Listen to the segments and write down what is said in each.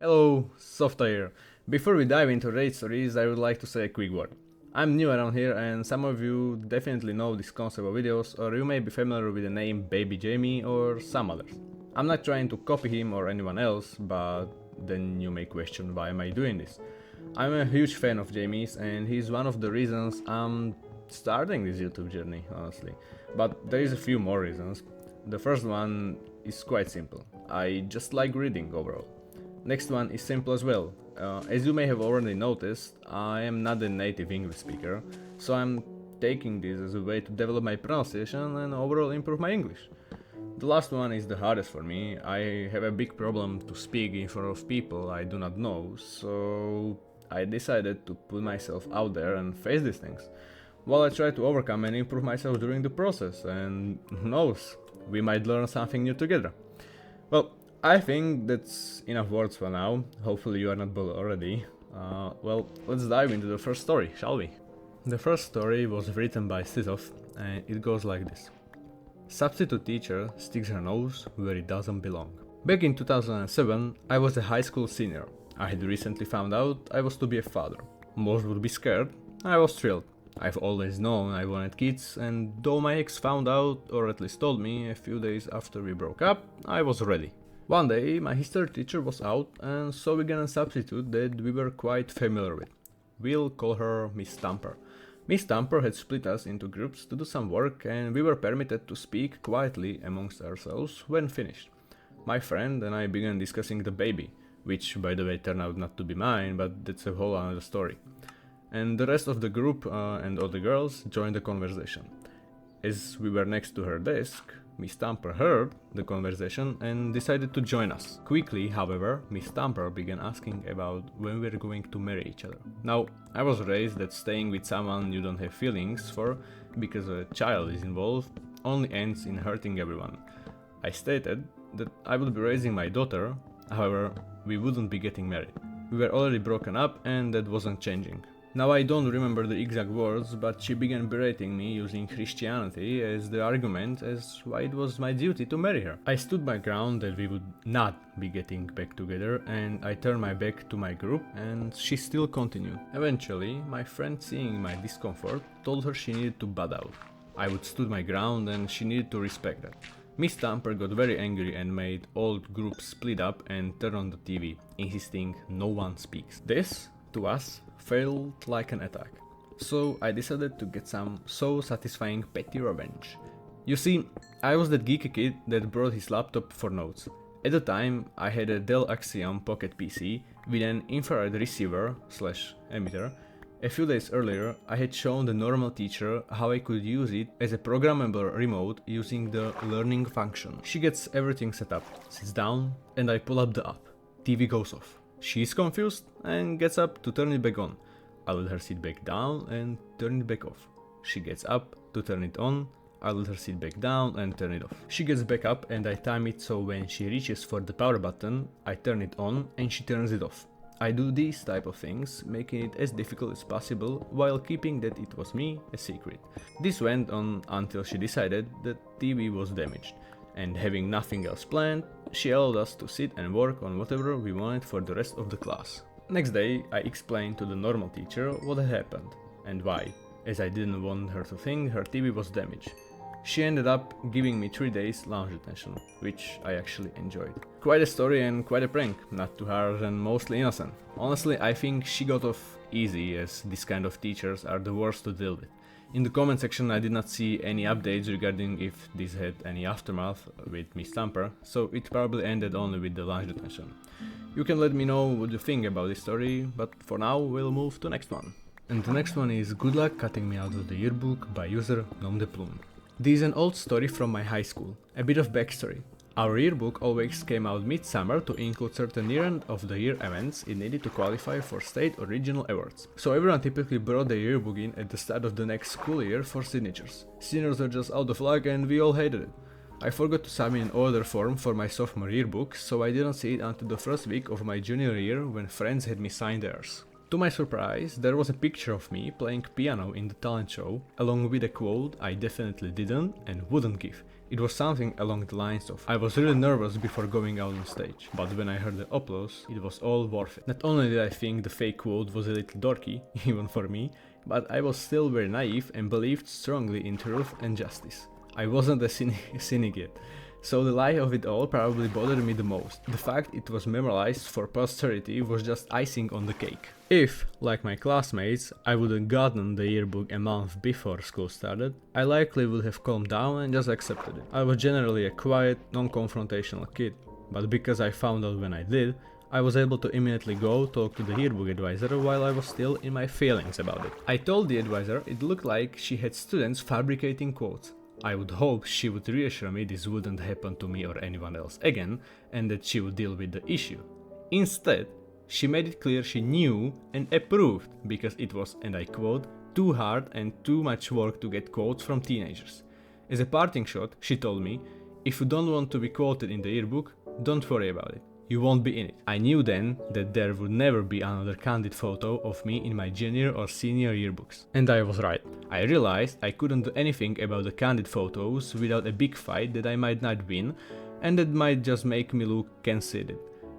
Hello, Softa here. Before we dive into raid stories, I would like to say a quick word. I'm new around here and some of you definitely know this concept of videos, or you may be familiar with the name Baby Jamie or some others. I'm not trying to copy him or anyone else, but then you may question why am I doing this. I'm a huge fan of Jamie's and he's one of the reasons I'm starting this YouTube journey, honestly. But there is a few more reasons. The first one is quite simple. I just like reading overall. Next one is simple as well. As you may have already noticed, I am not a native English speaker, so I'm taking this as a way to develop my pronunciation and overall improve my English. The last one is the hardest for me. I have a big problem to speak in front of people I do not know, so I decided to put myself out there and face these things. While I try to overcome and improve myself during the process, and who knows, we might learn something new together. Well, I think that's enough words for now. Hopefully you are not bored already. Let's dive into the first story, shall we? The first story was written by Sizov and it goes like this. Substitute teacher sticks her nose where it doesn't belong. Back in 2007, I was a high school senior. I had recently found out I was to be a father. Most would be scared. I was thrilled. I've always known I wanted kids, and though my ex found out, or at least told me a few days after we broke up, I was ready. One day, my history teacher was out, and so we got a substitute that we were quite familiar with. We'll call her Miss Stamper. Miss Stamper had split us into groups to do some work, and we were permitted to speak quietly amongst ourselves when finished. My friend and I began discussing the baby, which by the way turned out not to be mine, but that's a whole other story. And the rest of the group and all the girls joined the conversation. As we were next to her desk, Miss Stamper heard the conversation and decided to join us. Quickly, however, Miss Stamper began asking about when we were going to marry each other. Now, I was raised that staying with someone you don't have feelings for because a child is involved only ends in hurting everyone. I stated that I would be raising my daughter, however, we wouldn't be getting married. We were already broken up and that wasn't changing. Now I don't remember the exact words, but she began berating me using Christianity as the argument as why it was my duty to marry her. I stood my ground that we would not be getting back together and I turned my back to my group and she still continued. Eventually, my friend seeing my discomfort told her she needed to butt out. I would stood my ground and she needed to respect that. Miss Stamper got very angry and made all groups split up and turn on the TV, insisting no one speaks. This, to us, felt like an attack. So I decided to get some so satisfying petty revenge. You see, I was that geeky kid that brought his laptop for notes. At the time, I had a Dell Axiom Pocket PC with an infrared receiver / emitter. A few days earlier, I had shown the normal teacher how I could use it as a programmable remote using the learning function. She gets everything set up, sits down, and I pull up the app. TV goes off. She is confused and gets up to turn it back on. I let her sit back down and turn it back off. She gets up to turn it on. I let her sit back down and turn it off. She gets back up and I time it so when she reaches for the power button, I turn it on and she turns it off. I do these type of things, making it as difficult as possible while keeping that it was me a secret. This went on until she decided that TV was damaged. And having nothing else planned, she allowed us to sit and work on whatever we wanted for the rest of the class. Next day, I explained to the normal teacher what had happened and why, as I didn't want her to think her TV was damaged. She ended up giving me 3 days lounge detention, which I actually enjoyed. Quite a story and quite a prank, not too harsh and mostly innocent. Honestly, I think she got off easy as these kind of teachers are the worst to deal with. In the comment section I did not see any updates regarding if this had any aftermath with Miss Stamper, so it probably ended only with the lunch detention. You can let me know what you think about this story, but for now we'll move to next one. And the next one is Good Luck Cutting Me Out of the Yearbook by user Nom de Plume. This is an old story from my high school, a bit of backstory. Our yearbook always came out mid-summer to include certain year-end-of-the-year events it needed to qualify for state or regional awards. So everyone typically brought their yearbook in at the start of the next school year for signatures. Seniors were just out of luck and we all hated it. I forgot to submit an order form for my sophomore yearbook, so I didn't see it until the first week of my junior year when friends had me sign theirs. To my surprise, there was a picture of me playing piano in the talent show, along with a quote I definitely didn't and wouldn't give, It was something along the lines of, I was really nervous before going out on stage, but when I heard the applause, it was all worth it. Not only did I think the fake quote was a little dorky, even for me, but I was still very naive and believed strongly in truth and justice. I wasn't a cynic yet. So the lie of it all probably bothered me the most. The fact it was memorialized for posterity was just icing on the cake. If, like my classmates, I would have gotten the yearbook a month before school started, I likely would have calmed down and just accepted it. I was generally a quiet, non-confrontational kid, but because I found out when I did, I was able to immediately go talk to the yearbook advisor while I was still in my feelings about it. I told the advisor it looked like she had students fabricating quotes. I would hope she would reassure me this wouldn't happen to me or anyone else again, and that she would deal with the issue. Instead, she made it clear she knew and approved because it was, and I quote, too hard and too much work to get quotes from teenagers. As a parting shot, she told me, if you don't want to be quoted in the yearbook, don't worry about it. You won't be in it. I knew then that there would never be another candid photo of me in my junior or senior yearbooks. And I was right. I realized I couldn't do anything about the candid photos without a big fight that I might not win, and that might just make me look conceited.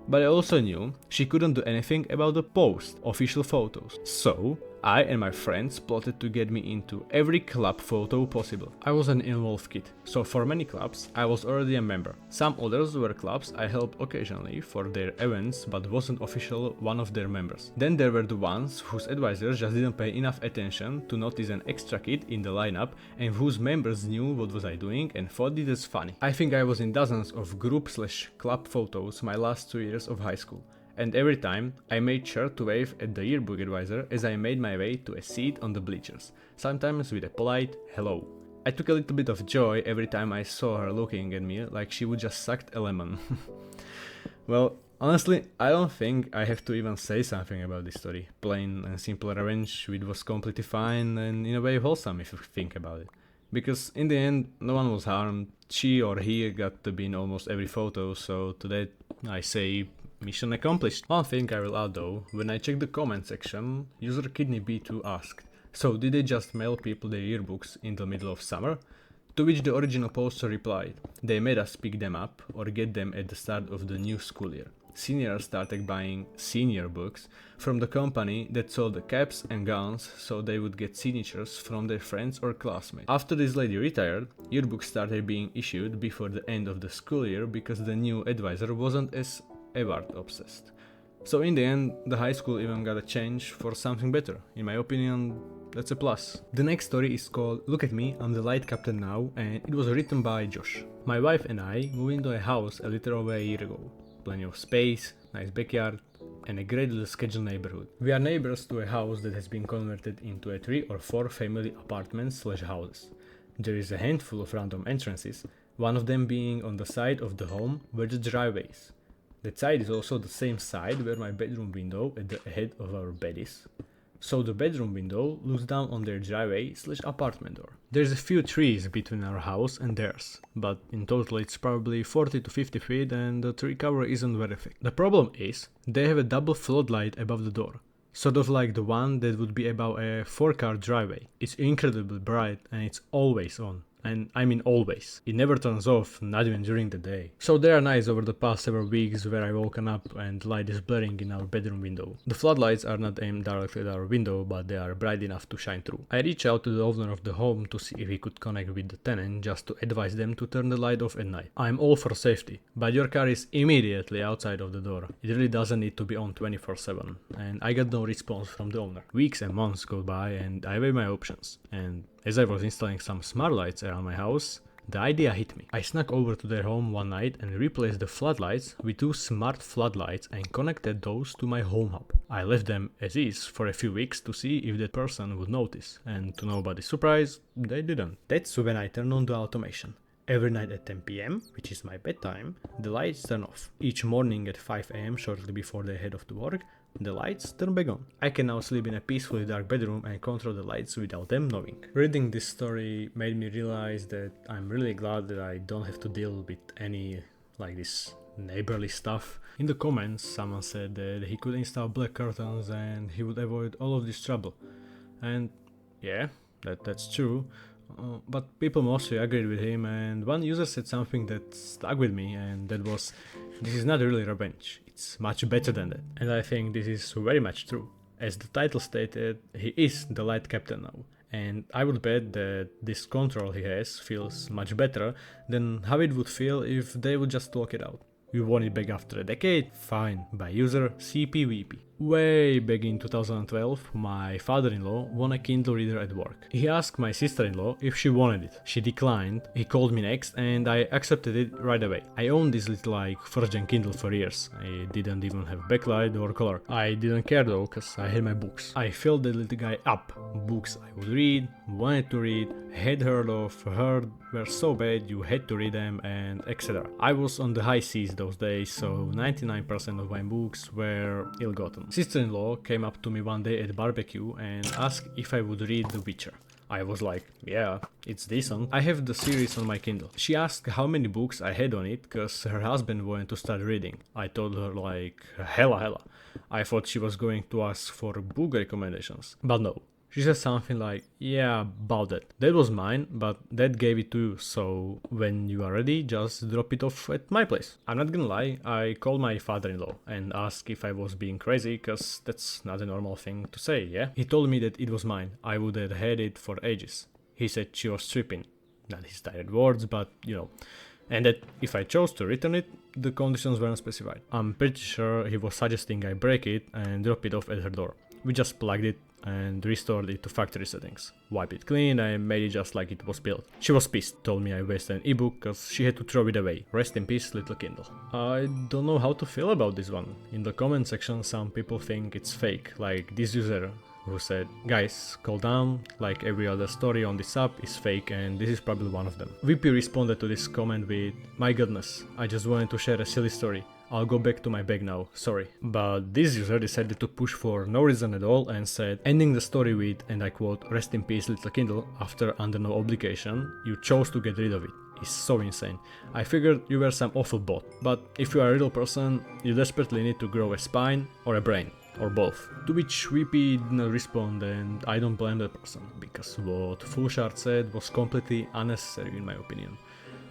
But I also knew she couldn't do anything about the post-official photos. So, I and my friends plotted to get me into every club photo possible. I was an involved kid, so for many clubs I was already a member. Some others were clubs I helped occasionally for their events but wasn't official one of their members. Then there were the ones whose advisors just didn't pay enough attention to notice an extra kid in the lineup and whose members knew what was I doing and thought it was funny. I think I was in dozens of group/club photos my last 2 years of high school. And every time, I made sure to wave at the yearbook advisor as I made my way to a seat on the bleachers, sometimes with a polite hello. I took a little bit of joy every time I saw her looking at me like she would just sucked a lemon. Well, honestly, I don't think I have to even say something about this story. Plain and simple revenge, which was completely fine and in a way wholesome if you think about it. Because in the end, no one was harmed, she or he got to be in almost every photo, so to that I say, mission accomplished. One thing I will add though, when I checked the comment section, user KidneyB2 asked, so did they just mail people their yearbooks in the middle of summer? To which the original poster replied, they made us pick them up or get them at the start of the new school year. Seniors started buying senior books from the company that sold the caps and gowns so they would get signatures from their friends or classmates. After this lady retired, yearbooks started being issued before the end of the school year because the new advisor wasn't as award obsessed. So in the end, the high school even got a change for something better. In my opinion, that's a plus. The next story is called Look at Me, I'm the Light Captain Now, and it was written by Josh. My wife and I moved into a house a little over a year ago. Plenty of space, nice backyard, and a great little scheduled neighborhood. We are neighbors to a house that has been converted into a 3 or 4 family apartments/houses. There is a handful of random entrances, one of them being on the side of the home where the driveway is. That side is also the same side where my bedroom window at the head of our bed is. So the bedroom window looks down on their driveway/apartment door. There's a few trees between our house and theirs, but in total it's probably 40 to 50 feet and the tree cover isn't very thick. The problem is, they have a double floodlight above the door. Sort of like the one that would be above a 4-car driveway. It's incredibly bright and it's always on. And I mean always. It never turns off, not even during the day. So they are nice over the past several weeks where I've woken up and light is blaring in our bedroom window. The floodlights are not aimed directly at our window, but they are bright enough to shine through. I reached out to the owner of the home to see if he could connect with the tenant just to advise them to turn the light off at night. I'm all for safety, but your car is immediately outside of the door. It really doesn't need to be on 24/7, and I got no response from the owner. Weeks and months go by and I weigh my options, and as I was installing some smart lights around my house, the idea hit me. I snuck over to their home one night and replaced the floodlights with 2 smart floodlights and connected those to my home hub. I left them as is for a few weeks to see if that person would notice, and to nobody's surprise, they didn't. That's when I turned on the automation. Every night at 10 PM, which is my bedtime, the lights turn off. Each morning at 5 AM, shortly before they head off to work, the lights turn back on. I can now sleep in a peacefully dark bedroom and control the lights without them knowing. Reading this story made me realize that I'm really glad that I don't have to deal with any like this neighborly stuff. In the comments, someone said that he could install black curtains and he would avoid all of this trouble. And yeah, that's true. But people mostly agreed with him, and one user said something that stuck with me, and that was, "This is not really revenge, it's much better than that." And I think this is very much true. As the title stated, he is the light captain now, and I would bet that this control he has feels much better than how it would feel if they would just talk it out. You want it back after a decade? Fine, by user CPVP. Way back in 2012, my father-in-law won a Kindle reader at work. He asked my sister-in-law if she wanted it. She declined, he called me next, and I accepted it right away. I owned this little first-gen Kindle for years. I didn't even have backlight or color. I didn't care though, cause I had my books. I filled the little guy up. Books I would read, wanted to read, had heard of, heard were so bad you had to read them, and etc. I was on the high seas those days, so 99% of my books were ill-gotten. Sister-in-law came up to me one day at barbecue and asked if I would read The Witcher. I was like, yeah, it's decent. I have the series on my Kindle. She asked how many books I had on it, cause her husband wanted to start reading. I told her like, hella. I thought she was going to ask for book recommendations, but no. She said something like, yeah, about that. That was mine, but Dad gave it to you, so when you are ready, just drop it off at my place. I'm not gonna lie, I called my father-in-law and asked if I was being crazy, cause that's not a normal thing to say, yeah? He told me that it was mine. I would have had it for ages. He said she was tripping. Not his direct words, but you know. And that if I chose to return it, the conditions weren't specified. I'm pretty sure he was suggesting I break it and drop it off at her door. We just plugged it and restored it to factory settings. Wiped it clean and made it just like it was built. She was pissed, told me I wasted an ebook cause she had to throw it away. Rest in peace, little Kindle. I don't know how to feel about this one. In the comment section some people think it's fake, like this user who said, guys, calm down, like every other story on this app is fake and this is probably one of them. VP responded to this comment with, my goodness, I just wanted to share a silly story. I'll go back to my bag now, sorry. But this user decided to push for no reason at all and said, ending the story with, and I quote, rest in peace little Kindle, after under no obligation, you chose to get rid of it. It's so insane. I figured you were some awful bot, but if you are a real person, you desperately need to grow a spine or a brain. Or both. To which VP did not respond, and I don't blame that person, because what Fullshard said was completely unnecessary in my opinion.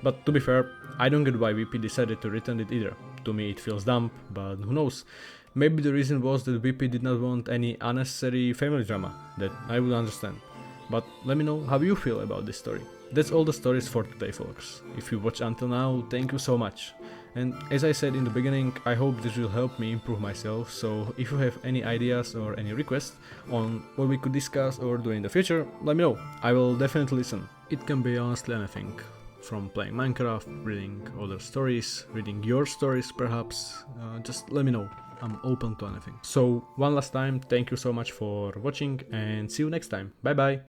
But to be fair, I don't get why VP decided to return it either. To me it feels dumb, but who knows. Maybe the reason was that VP did not want any unnecessary family drama, that I would understand. But let me know how you feel about this story. That's all the stories for today, folks. If you watched until now, thank you so much. And as I said in the beginning, I hope this will help me improve myself, so if you have any ideas or any requests on what we could discuss or do in the future, let me know. I will definitely listen. It can be honestly anything. From playing Minecraft, reading other stories, reading your stories perhaps, just let me know. I'm open to anything. So one last time, thank you so much for watching and see you next time. Bye bye!